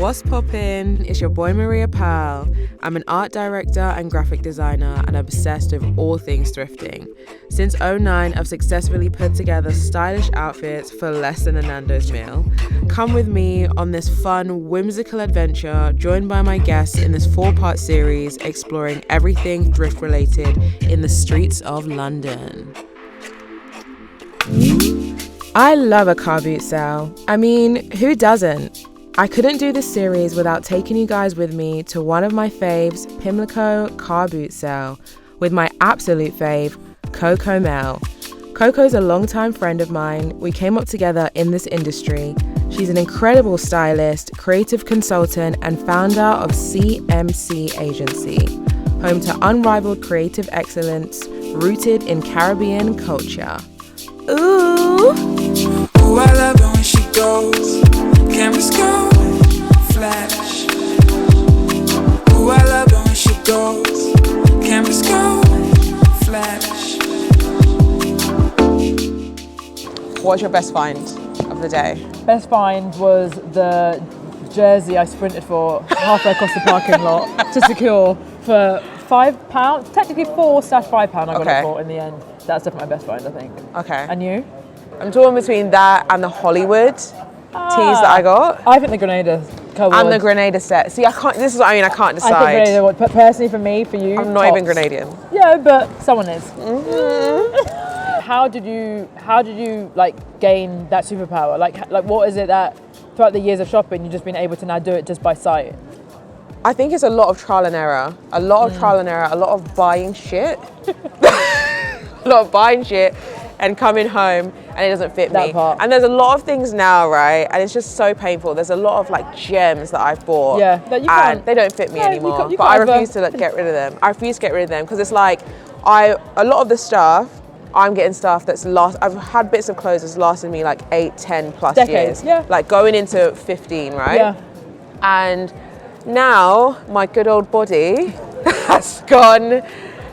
What's poppin'? It's your boy Maria Pearly. I'm an art director and graphic designer and obsessed with all things thrifting. Since '09, I've successfully put together stylish outfits for less than a Nando's meal. Come with me on this fun, whimsical adventure, joined by my guests in this 4-part series exploring everything thrift related in the streets of London. I love a car boot sale. I mean, who doesn't? I couldn't do this series without taking you guys with me to one of my faves, Pimlico car boot sale, with my absolute fave, Coco Mell. Coco's a longtime friend of mine. We came up together in this industry. She's an incredible stylist, creative consultant, and founder of CMC Agency, home to unrivaled creative excellence rooted in Caribbean culture. Ooh! Ooh, I love it when she goes. Cameras go, flash. Ooh, I love it when she goes. Cameras go, flash. What's your best find of the day? Best find was the jersey I sprinted for halfway across the parking lot to secure for £5. Technically £4/5 I got it for in the end. That's definitely my best find, I think. Okay. And you? I'm torn between that and the Hollywood tees that I got. I think the Grenada cover. And the Grenada set. See, I can't. This is what I mean. I can't decide. I think Grenada would, but personally for me, for you, I'm not even Grenadian. Yeah, but someone is. Mm-hmm. How did you like gain that superpower? Like what is it that throughout the years of shopping you've just been able to now do it just by sight? I think it's a lot of trial and error. A lot of trial and error. A lot of buying shit. A lot of buying shit and coming home and it doesn't fit me. Part. And there's a lot of things now, right? And it's just so painful. There's a lot of like gems that I've bought. Yeah, that you and can't. they don't fit me anymore. You but I refuse to get rid of them. I refuse to get rid of them because it's like a lot of the stuff. I'm getting stuff that's I've had bits of clothes that's lasted me like 8, 10 plus decades, years. yeah. Like going into 15, right? Yeah. And now my good old body has gone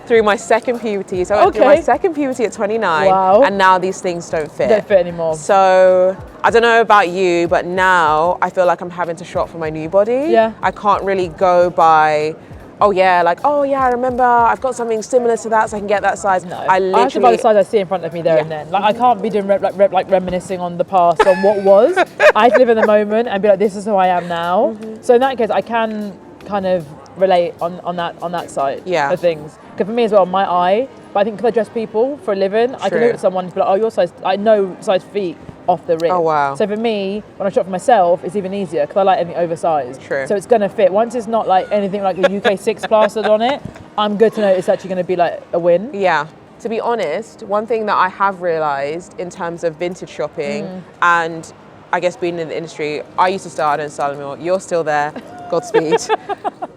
through my second puberty. So I went through my second puberty at 29. Wow. And now these things don't fit. Don't fit anymore. So I don't know about you, but now I feel like I'm having to shop for my new body. Yeah. I can't really go by, I remember I've got something similar to that so I can get that size. No, I have to buy the size I see in front of me there and then. Like I can't be doing reminiscing on the past, on what was. I have to live in the moment and be like, this is who I am now. Mm-hmm. So in that case, I can kind of relate on that side of things. Because for me as well, my eye, but I think because I dress people for a living, I can look at someone and be like, oh, your size, I know size feet off the rip. Oh, wow. So for me, when I shop for myself, it's even easier because I like anything oversized. True. So it's going to fit. Once it's not like anything like the UK 6 plastered on it, I'm good to know it's actually going to be like a win. Yeah. To be honest, one thing that I have realised in terms of vintage shopping and I guess being in the industry, I used to start in style anymore. You're still there. Godspeed.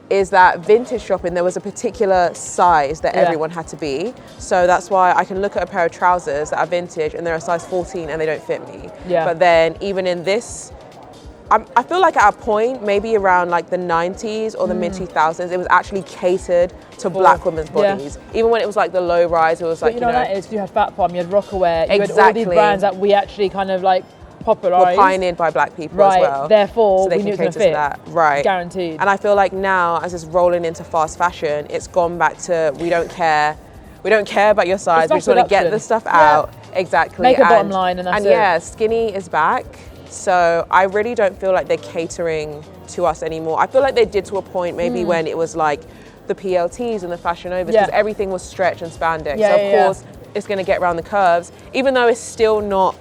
Is that vintage shopping, there was a particular size that everyone had to be. So that's why I can look at a pair of trousers that are vintage and they're a size 14 and they don't fit me. Yeah. But then even in this, I feel like at a point, maybe around like the 90s or the mid 2000s, it was actually catered to black women's bodies. Yeah. Even when it was like the low rise, it was like, but you know that is, you had Fat Palm, you had Rockaware, you exactly. had all these brands that we actually kind of like popularised. Were pioneered by black people as well. Therefore, so they we knew can it was cater going to to fit. that. Right. Guaranteed. And I feel like now, as it's rolling into fast fashion, it's gone back to we don't care. We don't care about your size. We just want to get the stuff out. Exactly. Make a bottom line and that's it. And skinny is back. So I really don't feel like they're catering to us anymore. I feel like they did to a point maybe when it was like the PLTs and the Fashion Overs because everything was stretch and spandex. So of course it's going to get around the curves, even though it's still not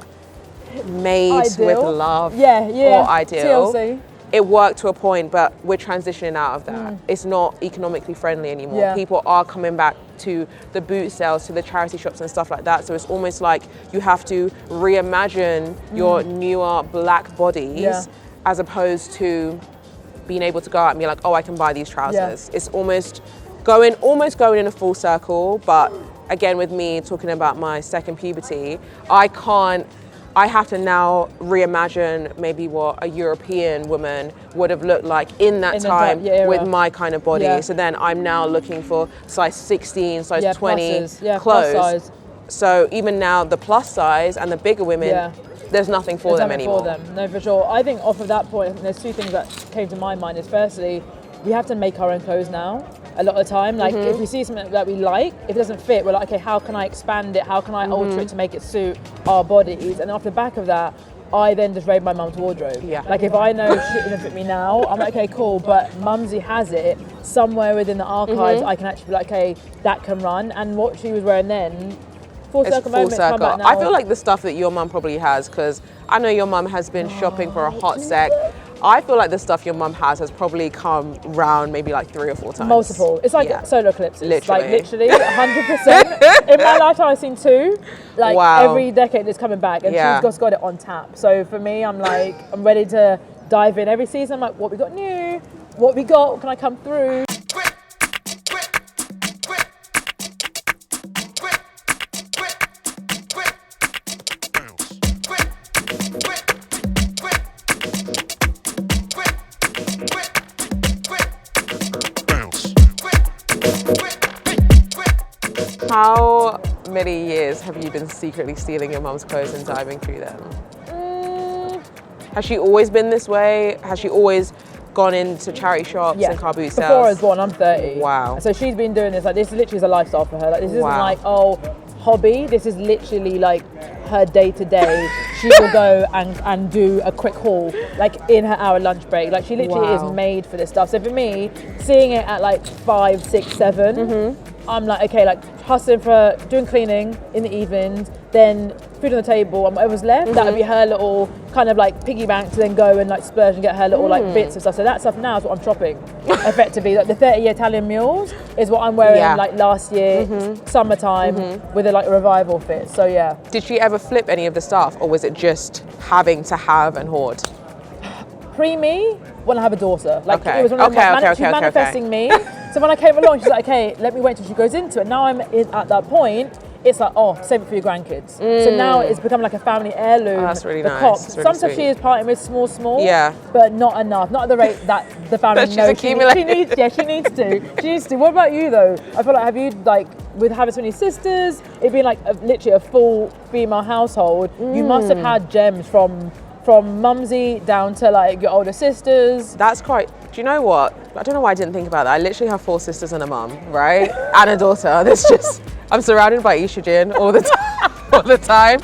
made ideal. With love or ideal. TLC. It worked to a point, but we're transitioning out of that. It's not economically friendly anymore. Yeah. People are coming back to the boot sales, to the charity shops and stuff like that. So it's almost like you have to reimagine your newer black bodies as opposed to being able to go out and be like, oh, I can buy these trousers. It's almost going in a full circle. But again, with me talking about my second puberty, I have to now reimagine maybe what a European woman would have looked like in that time with my kind of body. Yeah. So then I'm now looking for size 16, size 20 clothes. Plus size. So even now the plus size and the bigger women, there's nothing for them anymore. No, for sure. I think off of that point, I think there's two things that came to my mind. Is firstly, we have to make our own clothes now. A lot of the time, like if we see something that we like, if it doesn't fit, we're like, okay, how can I expand it? How can I alter it to make it suit our bodies? And off the back of that, I then just raid my mum's wardrobe. Yeah. Like if I know shit doesn't fit me now, I'm like, okay, cool, but Mumsy has it somewhere within the archives. I can actually be like, okay, that can run. And what she was wearing then, full circle. I feel like the stuff that your mum probably has, because I know your mum has been shopping for a hot sec. I feel like the stuff your mum has probably come round maybe like 3 or 4 times. Multiple. It's like solar eclipses. Literally. Like literally 100%. In my lifetime I've seen 2. Like every decade it's coming back and she's just got it on tap. So for me, I'm like, I'm ready to dive in every season. I'm like, what we got new? What we got? What can I come through? How many years have you been secretly stealing your mum's clothes and diving through them? Has she always been this way? Has she always gone into charity shops and car boot sales? Before I was born, I'm 30. Wow. So she's been doing this, like this literally is a lifestyle for her. Like this isn't like, oh, hobby. This is literally like her day to day. She will go and do a quick haul, like in her hour lunch break. Like she literally is made for this stuff. So for me, seeing it at like 5, 6, 7, I'm like, okay, like hustling for doing cleaning in the evenings, then food on the table, and whatever's left, that would be her little kind of like piggy bank to then go and like splurge and get her little like bits of stuff. So that stuff now is what I'm shopping effectively. Like the 30-year Italian mules is what I'm wearing like last year, summertime, with a like revival fit. So yeah. Did she ever flip any of the stuff, or was it just having to have and hoard? Pre-me, when I have a daughter. Like it was one of she's manifesting me. So when I came along, she's like, okay, let me wait till she goes into it. Now I'm at that point, it's like, oh, save it for your grandkids. So now it's become like a family heirloom. Oh, that's really nice. Really sometimes she is parting with small, but not enough. Not at the rate that the family knows. She needs to. What about you though? I feel like, have you like, with having so many sisters, it being like literally a full female household, you must have had gems from mumsy down to like your older sisters. That's quite, do you know what? I don't know why I didn't think about that. I literally have 4 sisters and a mum, right? And a daughter. There's just, I'm surrounded by estrogen all the time.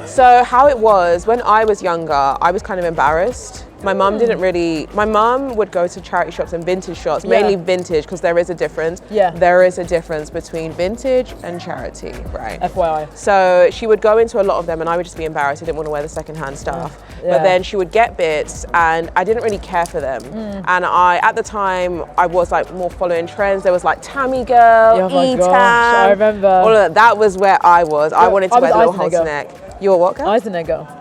So how it was, when I was younger, I was kind of embarrassed. My mum didn't really, my mum would go to charity shops and vintage shops, mainly vintage, because there is a difference. There is a difference between vintage and charity, right? FYI. So she would go into a lot of them and I would just be embarrassed. I didn't want to wear the secondhand stuff. But then she would get bits and I didn't really care for them. And at the time, I was like more following trends. There was like Tammy Girl, E-Tam. I remember. All of that. That was where I was. I wanted to wear the little halter neck. You were what, girl? Eisenegger.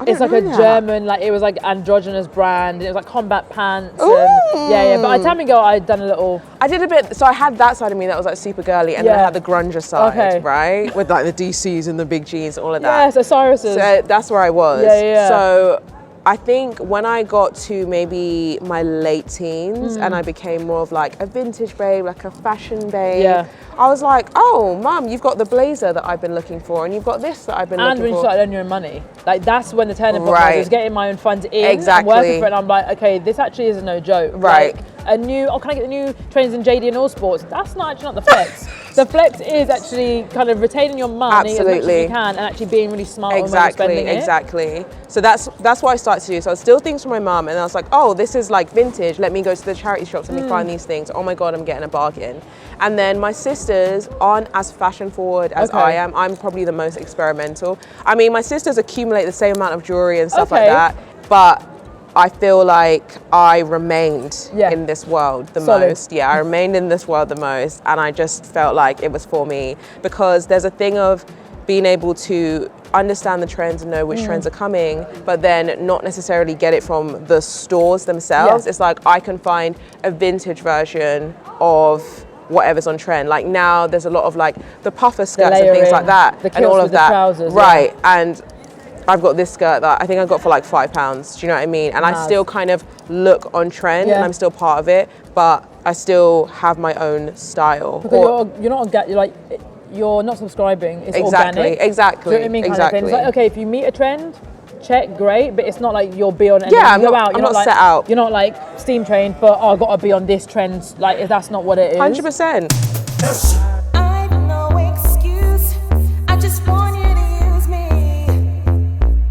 It's like a German, like it was like androgynous brand. It was like combat pants. And, but Tammy Girl, I'd done a little. I did a bit. So I had that side of me that was like super girly, and then I had the grunger side, right, with like the DCs and the big jeans, all of that. Yes, Osiris's. So that's where I was. So I think when I got to maybe my late teens and I became more of like a vintage babe, like a fashion babe, I was like, oh, mum, you've got the blazer that I've been looking for, and you've got this that I've been looking for. And when you started earning your own money, like that's when the turning point was. I was getting my own funds in and working for it, and I'm like, okay, this actually is no joke. Right. Like, a new, can I get the new trainers in JD and All Sports? That's actually not the flex. The flex is actually kind of retaining your money as much as you can and actually being really smart when you're spending it. Exactly. So that's what I started to do. So I steal things from my mum, and I was like, oh, this is like vintage. Let me go to the charity shops and find these things. Oh my God, I'm getting a bargain. And then my sisters aren't as fashion forward as I am. I'm probably the most experimental. I mean, my sisters accumulate the same amount of jewelry and stuff like that, but I feel like I remained in this world the most. Yeah, I remained in this world the most, and I just felt like it was for me, because there's a thing of being able to understand the trends and know which trends are coming, but then not necessarily get it from the stores themselves. It's like I can find a vintage version of whatever's on trend. Like now there's a lot of like the puffer skirts and things like that, and all of that. Trousers, right, and I've got this skirt that I think I got for like £5. Do you know what I mean? And I still kind of look on trend, and I'm still part of it, but I still have my own style. Because you're not on you're like you're not subscribing. It's Exactly, organic. exactly, Do you know what I mean? Kind exactly. of thing. It's like, okay, if you meet a trend, check, great, but it's not like you'll be on. And Yeah, then you go out. I'm You're not like, set out. You're not like steam trained, but I got to be on this trend. Like that's not what it is. 100%. I've no excuse. I just want you to use me.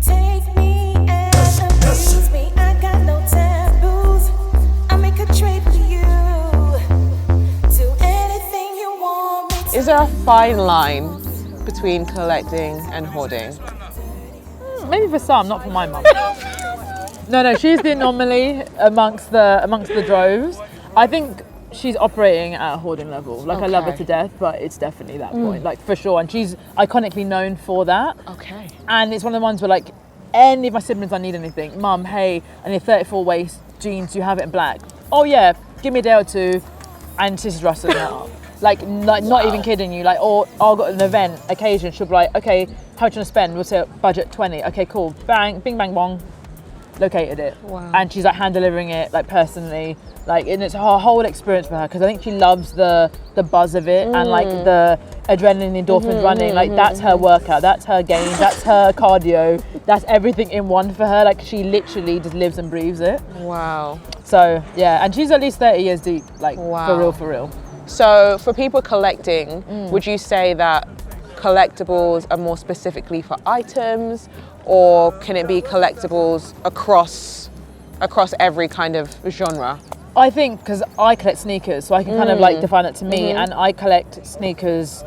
Take me and abuse me. I got no taboos. I make a trade for you. Do anything you want me to. Is there a fine line between collecting and hoarding? Maybe for some, not for my mum. No, she's the anomaly amongst the droves. I think she's operating at a hoarding level. Like I love her Okay. to death, but it's definitely that point, like for sure. And she's iconically known for that. Okay. And it's one of the ones where like any of my siblings, I need anything. Mum, hey, I need 34 waist jeans. Do you have it in black? Oh yeah, give me a day or two, and she's rustling it up. Like not even kidding you. Like, or I've got an event, occasion. She'll be like, okay, how much you want to spend? We'll say budget 20. Okay, cool. Bang, bing, bang, bong. Located it. Wow. And she's like hand delivering it, like personally. Like, and it's a whole experience for her because I think she loves the buzz of it and like the adrenaline, endorphins running. Like that's her workout, that's her gains, that's her cardio, that's everything in one for her. Like she literally just lives and breathes it. Wow. So yeah, and she's at least 30 years deep. Like Wow. for real. So for people collecting, would you say that collectibles are more specifically for items, or can it be collectibles across every kind of genre? I think because I collect sneakers, so I can kind of like define it to me, and I collect sneakers,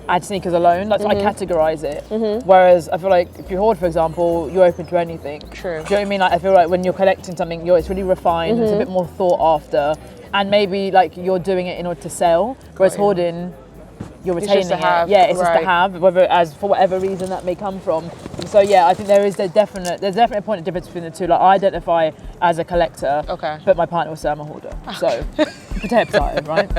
add sneakers alone. That's I categorize it. Whereas I feel like if you hoard, for example, you're open to anything. True. Do you know what I mean? Like I feel like when you're collecting something, it's really refined. It's a bit more thought after, and maybe like you're doing it in order to sell. Whereas hoarding, you're retaining just to have, it. Yeah, it's just right. to have, whether as for whatever reason that may come from. So yeah, I think there's definitely a point of difference between the two. Like I identify as a collector, Okay. but my partner will say I'm a hoarder. So potato, right?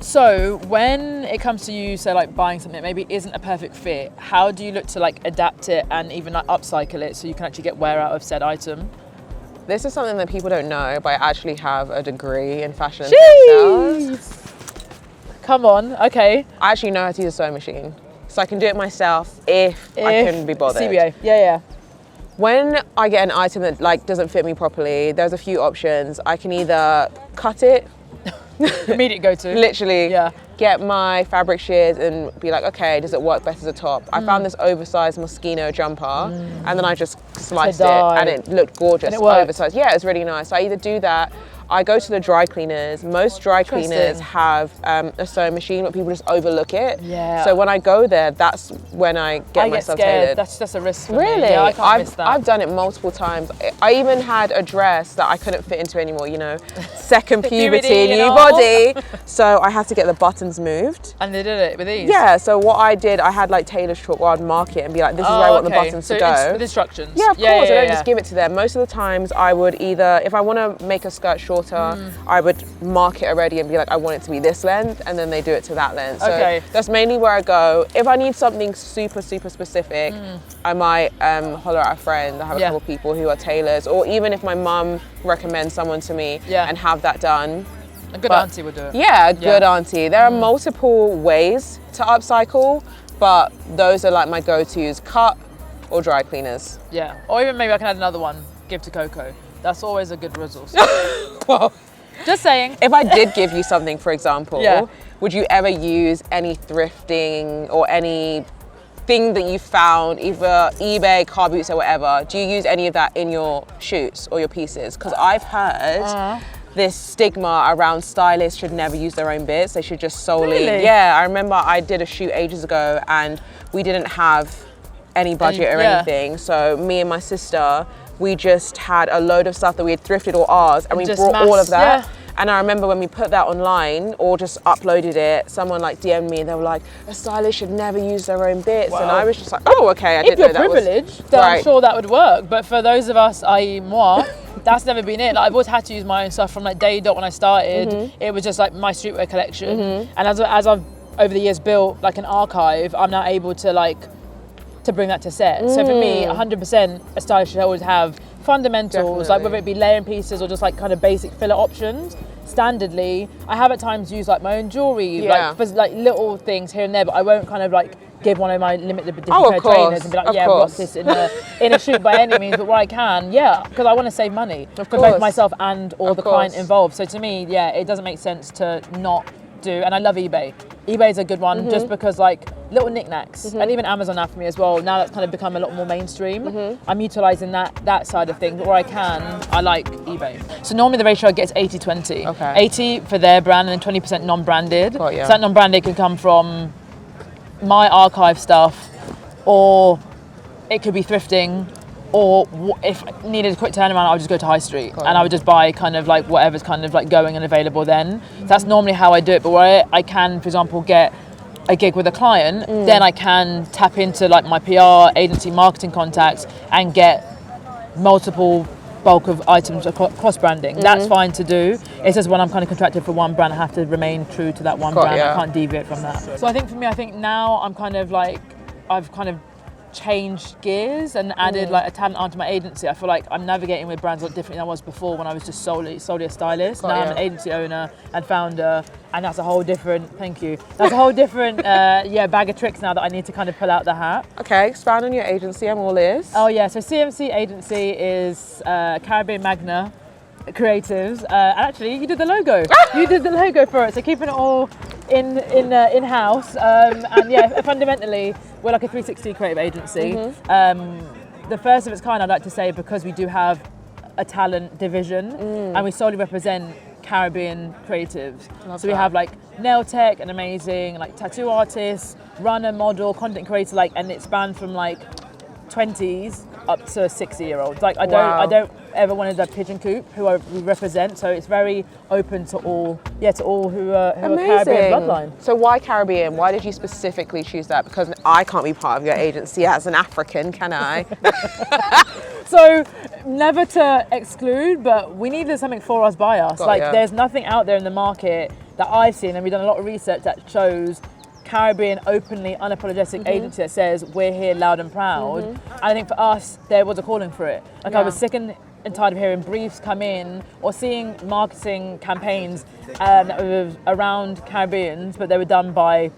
So when it comes to you, say like buying something that maybe isn't a perfect fit, how do you look to like adapt it and even like upcycle it so you can actually get wear out of said item? This is something that people don't know, but I actually have a degree in fashion and textiles. Come on, okay. I actually know how to use a sewing machine, so I can do it myself if I can be bothered. CBA, yeah. When I get an item that like doesn't fit me properly, there's a few options. I can either cut it, Immediate go-to. literally Yeah. get my fabric shears and be like, okay, does it work better as a top? I found this oversized Moschino jumper and then I just sliced it dye. and it looked gorgeous, And it worked. oversized. Yeah, it's really nice. So I either do that, I go to the dry cleaners. Most dry cleaners Interesting. have a sewing machine, but people just overlook it. Yeah. So when I go there, that's when I get myself scared. tailored. That's a risk for me. Really? Yeah, I can't miss that. I've done it multiple times. I even had a dress that I couldn't fit into anymore, you know, second puberty, Puberty, you new know. body. So I had to get the buttons moved. And they did it with ease. Yeah, so what I did, I had like tailor's chalk where I'd mark it and be like, this is where I want the buttons to go. With instructions. Yeah, of course. I don't just give it to them. Most of the times I would either, if I want to make a skirt shorter, I would mark it already and be like, I want it to be this length, and then they do it to that length. So Okay. that's mainly where I go. If I need something super, super specific, I might holler at a friend. I have a Yeah. couple of people who are tailors, or even if my mum recommends someone to me and have that done. A good But- auntie would do it. Yeah, a good auntie. There are multiple ways to upcycle, but those are like my go-tos, cut or dry cleaners. Yeah. Or even maybe I can add another one, give to Coco. That's always a good resource. Well, Just saying. if I did give you something, for example, Yeah. would you ever use any thrifting or anything that you found, either eBay, car boots or whatever? Do you use any of that in your shoots or your pieces? Because I've heard this stigma around stylists should never use their own bits. They should just solely, Really? yeah. I remember I did a shoot ages ago and we didn't have any budget or yeah. anything. So me and my sister, we just had a load of stuff that we had thrifted or ours and we just brought all of mass- that. yeah. And I remember when we put that online or just uploaded it, someone like DM'd me and they were like, a stylist should never use their own bits. And I was just like, oh, okay, I If didn't you're know that privileged, was... then I'm Right. sure that would work. But for those of us, i.e. moi, that's never been it. Like I've always had to use my own stuff from like day dot when I started. It was just like my streetwear collection. And as I've over the years built like an archive, I'm now able to bring that to set. So for me, 100% a stylist should always have fundamentals, like Definitely. whether it be layering pieces or just like kind of basic filler options. standardly. I have at times used like my own jewelry, Yeah. like for like little things here and there, but I won't kind of like give one of my limited edition Oh, pair of of trainers course, and be like, of yeah, rock course. this in a shoot by any means, but where I can, because I want to save money for course. both myself and or Of the client course. involved. So to me, it doesn't make sense to not do, and I love eBay. eBay is a good one just because like little knickknacks, and even Amazon now for me as well. Now that's kind of become a lot more mainstream. I'm utilising that side of things, but where I can, I like eBay. So normally the ratio I get is 80-20. Okay. 80 for their brand and then 20% non-branded. Got ya. So that non-branded can come from my archive stuff, or it could be thrifting, or if I needed a quick turnaround, I would just go to High Street and I would just buy kind of like whatever's kind of like going and available then. So that's normally how I do it. But where I can, for example, get a gig with a client, then I can tap into like my PR agency marketing contacts and get multiple bulk of items cross branding. That's fine to do. It's just when I'm kind of contracted for one brand, I have to remain true to that one brand. ya. I can't deviate from that. So I think for me, now I'm kind of like, I've kind of changed gears and added like a talent onto my agency. I feel like I'm navigating with brands a lot differently than I was before when I was just solely a stylist. Now I'm an agency owner and founder, and that's a whole different, that's a whole different bag of tricks now that I need to kind of pull out the hat. Okay, expand on your agency, I'm all ears. Oh yeah, so CMC Agency is Caribbean Magna Creatives. And actually, you did the logo. You did the logo for it, so keeping it all in-house. And yeah, fundamentally, we're like a 360 creative agency. The first of its kind, I'd like to say, because we do have a talent division and we solely represent Caribbean creatives. So we have like nail tech, and amazing, like tattoo artists, runner, model, content creator, like, and it spans from like 20s up to 60-year-olds. Like I don't ever want to pigeon coop who we represent. So it's very open to all who are Caribbean bloodline. So why Caribbean? Why did you specifically choose that? Because I can't be part of your agency as an African, can I? So never to exclude, but we needed something for us by us. There's nothing out there in the market that I've seen, and we've done a lot of research that shows Caribbean openly unapologetic agency that says we're here loud and proud. And I think for us there was a calling for it. I was sick and tired of hearing briefs come in or seeing marketing campaigns around Caribbeans, but they were done by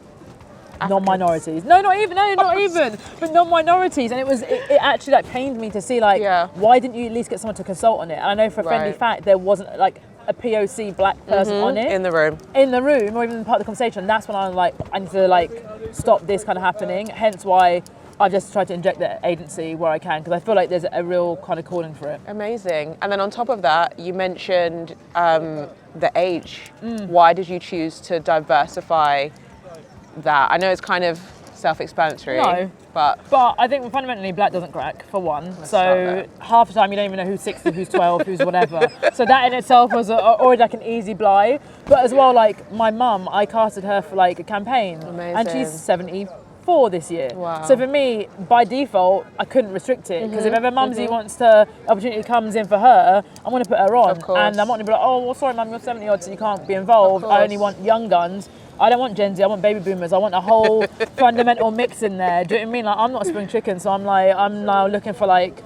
non-minorities. Not even, but non-minorities. And it actually like pained me to see like, why didn't you at least get someone to consult on it? And I know for a friendly fact there wasn't like a POC black person on it. In the room, or even part of the conversation. That's when I was like, I need to like stop this kind of happening. Hence why I've just tried to inject the agency where I can, because I feel like there's a real kind of calling for it. amazing. And then on top of that, you mentioned the age. Why did you choose to diversify that? I know it's kind of self-explanatory. No. But I think fundamentally black doesn't crack, for one. So half the time you don't even know who's 60, who's 12, who's whatever. So that in itself was already like an easy blind. But as well, like my mum, I casted her for like a campaign. Amazing. And she's 74 this year. Wow. So for me, by default, I couldn't restrict it. Because if ever mumsy wants to, opportunity comes in for her, I'm going to put her on. Of course. And I'm not going to be like, oh, well, sorry mum, you're 70 odd, so you can't be involved. I only want young guns. I don't want Gen Z, I want baby boomers. I want a whole fundamental mix in there. Do you know what I mean? Like, I'm not a spring chicken, so I'm now looking for like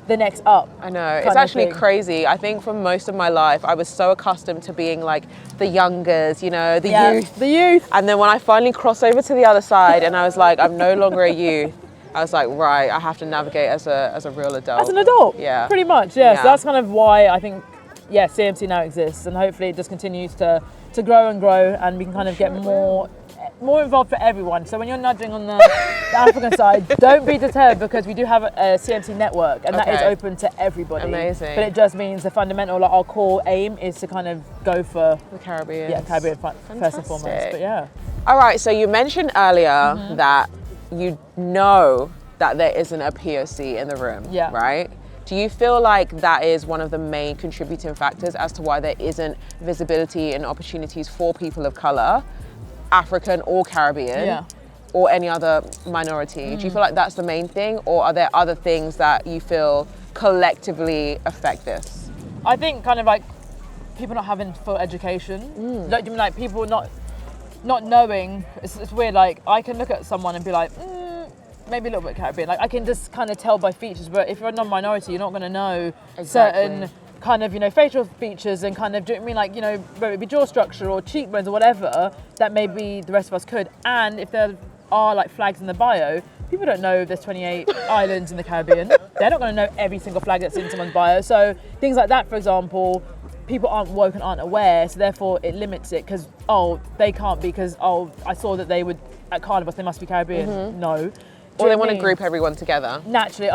the next up. I know, it's actually crazy. I think for most of my life, I was so accustomed to being like the youngers, you know, the youth. The youth. And then when I finally crossed over to the other side and I was like, I'm no longer a youth, I was like, right, I have to navigate as a real adult. As an adult, yeah. Pretty much, yeah. So that's kind of why I think, CMC now exists, and hopefully it just continues to grow and grow, and we can kind of get more involved for everyone. So when you're nudging on the African side, don't be deterred, because we do have a CMC network, and that is open to everybody. Amazing. But it just means the fundamental, like our core aim is to kind of go for the Caribbean. Yeah, Caribbean first and foremost. But yeah. All right, so you mentioned earlier that you know that there isn't a POC in the room, right? Do you feel like that is one of the main contributing factors as to why there isn't visibility and opportunities for people of color, African or Caribbean, or any other minority? Do you feel like that's the main thing, or are there other things that you feel collectively affect this? I think kind of like people not having full education, like people not knowing. It's weird. Like I can look at someone and be like, maybe a little bit Caribbean. Like I can just kind of tell by features, but if you're a non-minority, you're not going to know certain kind of, you know, facial features and kind of, do you know what I mean, like, you know, whether it be jaw structure or cheekbones or whatever, that maybe the rest of us could. And if there are like flags in the bio, people don't know there's 28 islands in the Caribbean. They're not going to know every single flag that's in someone's bio. So things like that, for example, people aren't woke and aren't aware, so therefore it limits it because, oh, they can't be because, oh, I saw that they would, at Carnival, they must be Caribbean. No. Or they want to group everyone together. Naturally,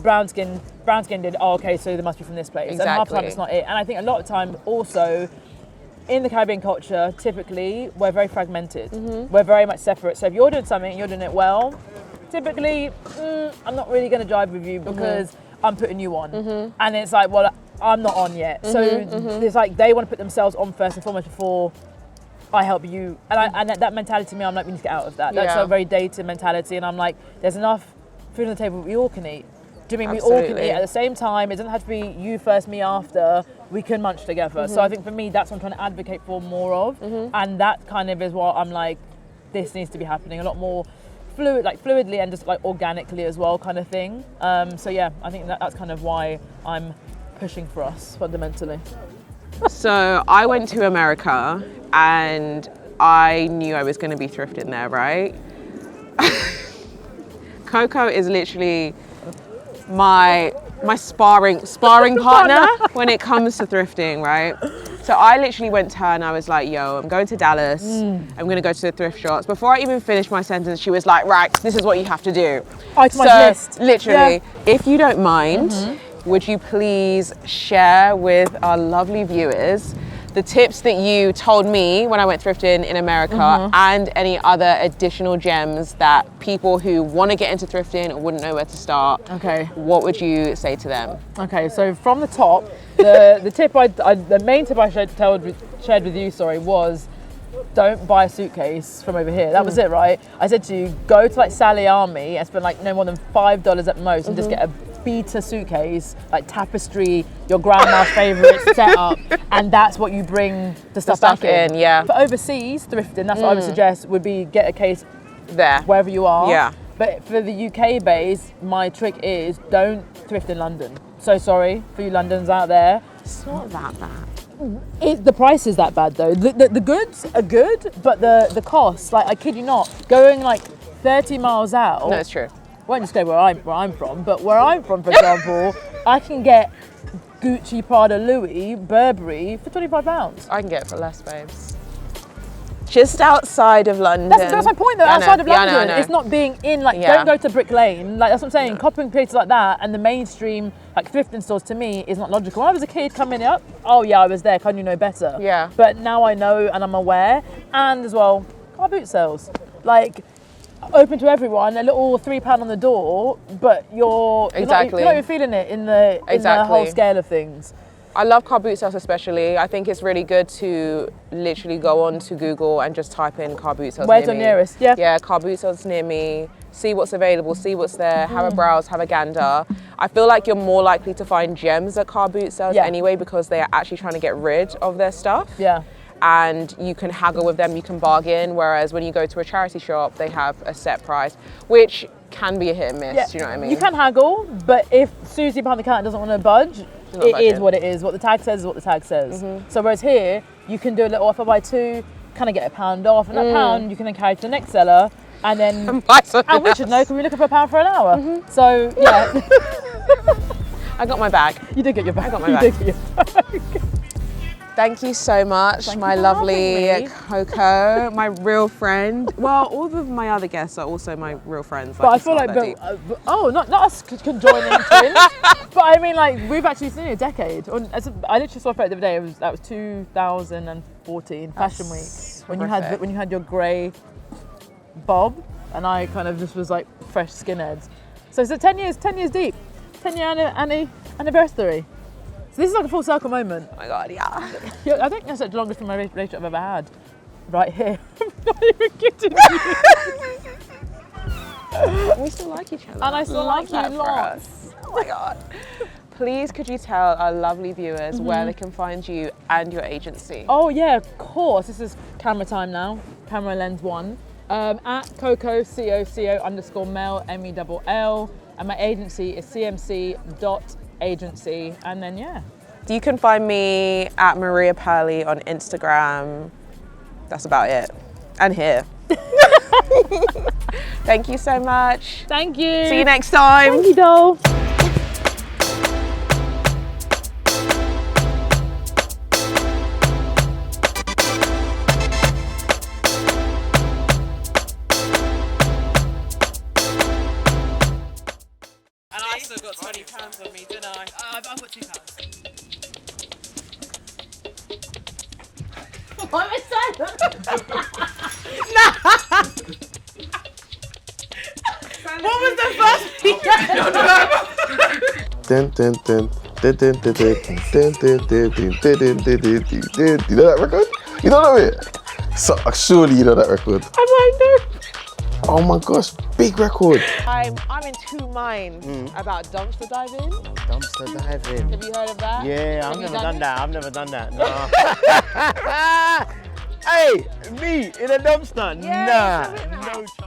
brown skin did, oh, okay, so they must be from this place. Exactly. And half the time it's not it. And I think a lot of times also, in the Caribbean culture, typically, we're very fragmented. We're very much separate. So if you're doing something and you're doing it well, typically, I'm not really going to jive with you because I'm putting you on. And it's like, well, I'm not on yet. So it's like they want to put themselves on first and foremost before I help you. And that mentality to me, I'm like, we need to get out of that. That's a very dated mentality. And I'm like, there's enough food on the table we all can eat. Do you mean Absolutely. we all can eat at the same time? It doesn't have to be you first, me after. We can munch together. So I think for me, that's what I'm trying to advocate for more of. And that kind of is what I'm like, this needs to be happening a lot more fluidly and just like organically as well, kind of thing. So yeah, I think that's kind of why I'm pushing for us fundamentally. So I went to America and I knew I was going to be thrifting there, right? Coco is literally my sparring partner when it comes to thrifting, right? So I literally went to her and I was like, yo, I'm going to Dallas. I'm going to go to the thrift shops. Before I even finished my sentence, she was like, right, this is what you have to do. Itemized list. Literally, if you don't mind, would you please share with our lovely viewers the tips that you told me when I went thrifting in America and any other additional gems that people who want to get into thrifting or wouldn't know where to start, what would you say to them? Okay, so from the top, the tip the main tip I shared with you, was don't buy a suitcase from over here. That was it, right? I said to you, go to like Sally Army and spend like no more than $5 at most and just get a beta suitcase, like tapestry, your grandma's favorite setup, and that's what you bring the stuff back in. For overseas thrifting, that's what I would suggest would be get a case there, wherever you are. Yeah. But for the UK base, my trick is don't thrift in London. So sorry for you Londoners out there. It's not that bad. The price is that bad though. The goods are good, but the cost, like I kid you not, going like 30 miles out. No, it's true. I won't just go where I'm from, but where I'm from, for example, I can get Gucci, Prada, Louis, Burberry for £25. I can get it for less, babes. Just outside of London. That's my point though, outside of London. I know. It's not being in, like, don't go to Brick Lane. Like, that's what I'm saying, copying places like that and the mainstream, like, thrifting stores to me is not logical. When I was a kid coming up, oh yeah, I was there, can you know better? Yeah. But now I know and I'm aware, and as well, car boot sales. Like, open to everyone, a little £3 on the door, but you're not even feeling it in the whole scale of things. I love car boot sales especially. I think it's really good to literally go on to Google and just type in car boot sales. Where's your nearest? Yeah, car boot sales near me. See what's available, see what's there, have a browse, have a gander. I feel like you're more likely to find gems at car boot sales anyway because they are actually trying to get rid of their stuff. Yeah. And you can haggle with them, you can bargain, whereas when you go to a charity shop, they have a set price, which can be a hit and miss, you know what I mean? You can haggle, but if Susie behind the counter doesn't want to budge, it is what it is. What the tag says is what the tag says. So whereas here, you can do a little offer by two, kind of get £1 off, and that pound you can then carry to the next seller, and then, and we should know, because we're looking for £1 for an hour. So, yeah. I got my bag. You did get your bag. I got my bag. You did get your bag. Thank you so much, my lovely Coco, my real friend. Well, all of my other guests are also my real friends. But I feel like, not us conjoining twins. But I mean, like, we've actually seen a decade. I literally saw a photo the other day. That was 2014 Fashion Week when you had your grey bob, and I kind of just was like fresh skinheads. So it's 10 years deep, 10-year anniversary. So this is like a full circle moment. Oh my God, yeah. I think that's like the longest relationship I've ever had. Right here. I'm not even kidding you. We still like each other. And I still like you lots. Oh my God. Please, could you tell our lovely viewers where they can find you and your agency? Oh yeah, of course. This is camera time now. Camera lens 1. At Coco, COCO_Mell, MELL. And my agency is CMC Agency, and then You can find me at Maria Pearly on Instagram. That's about it. And here. Thank you so much. Thank you. See you next time. Thank you, doll. And I still got £20 on me, didn't I? I've got £2. Why am I silent? What was the first thing? You know that record? You don't know it? So surely you know that record. I'm like, no. Oh my gosh, big record. I'm in two minds about dumpster diving. Dumpster diving. Have you heard of that? Yeah, Have I've you never done it? that. I've never done that. No. Hey, me in a dumpster? Yeah, Nah, something like that. no chance.